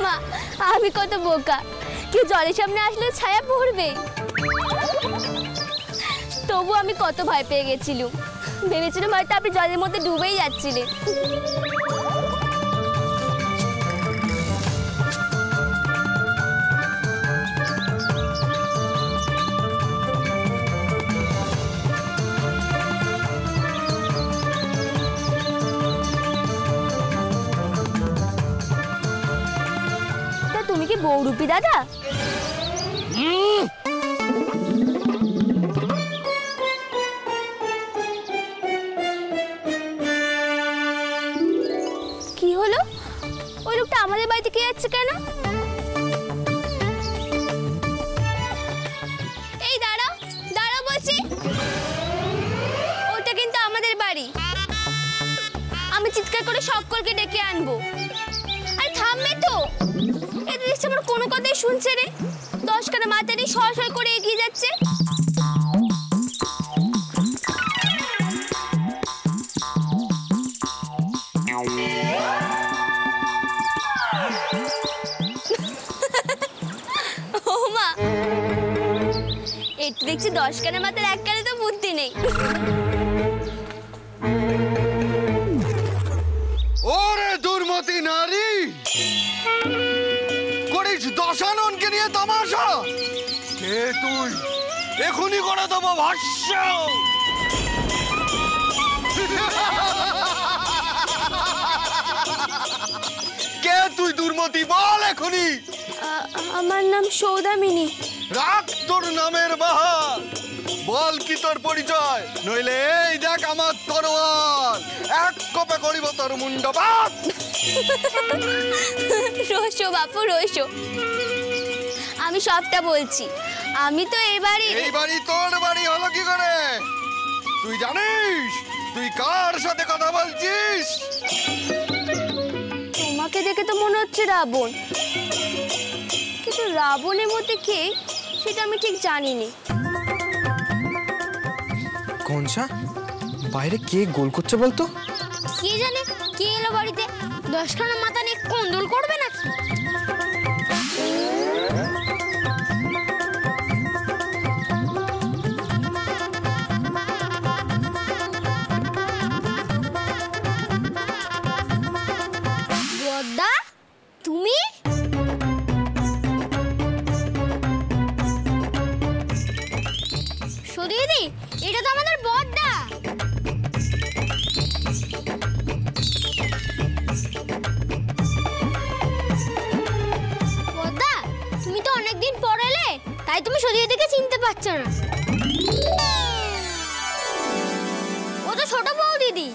মা আমি কত বোকা, কেউ জলের সামনে আসলে ছায়া পড়বে। তবু আমি কত ভয় পেয়ে গেছিলাম, ভেবেছিলাম হয়তো আপনি জলের মধ্যে ডুবেই যাচ্ছিলেন। তুমি কি বৌরূপী দাদা? কি হলো, ওই লোকটা আমাদের বাড়িতে কে যাচ্ছে কেন? এই দাঁড়াও দাঁড়াও বলছি, ওটা কিন্তু আমাদের বাড়ি। আমি চিৎকার করে সকলকে ডেকে আনবো। আরে থামবে তো, এটা দেখছি আমার কোনো কথাই শুনছে রে। 10 খানা মাথা নিয়ে সর সর করে এগিয়ে যাচ্ছে। ও মা, একটু দেখছি 10 খানা মাথার 1 খানা তো বুদ্ধি নেই। ওরে দুর্মতি নারী, করিস দশাননকে নিয়ে তামাশা? কে তুই? এখনই করে দেবো ভাষ্য। কে তুই দুর্মতি, বল এখনই। আমার নাম সৌদামিনী। রাখ তোর নামের বাহার, বল কি তোর পরিচয়, নইলে এই দেখ আমার তরোয়াল, এক কোপে করিব তোর মুন্ড বাপ। রোশো বাপু রোশো, আমি সবটা বলছি। আমি তো এই বাড়ি তোর বাড়ি হলো কি করে? তুই জানিস তুই কার সাথে কথা বলছিস? তোমাকে দেখে তো মনে হচ্ছে রাবণ, কিন্তু রাবণের মধ্যে কে সেটা আমি ঠিক জানিনি। কনসা, বাইরে কে গোল করছে বলতো? কে জানে কে এলো বাড়িতে, 10 খানা মাথা নিয়ে কোন্দল করবে নাকি? বদ্দা তুমি? সত্যি দিদি, এটা তো আমাদের বদ্দা। বদ্দা তুমি তো অনেকদিন পর এলে, তাই তুমি সত্যি দিদিকে চিনতে পারছো না। ও তো ছোট বউ দিদি।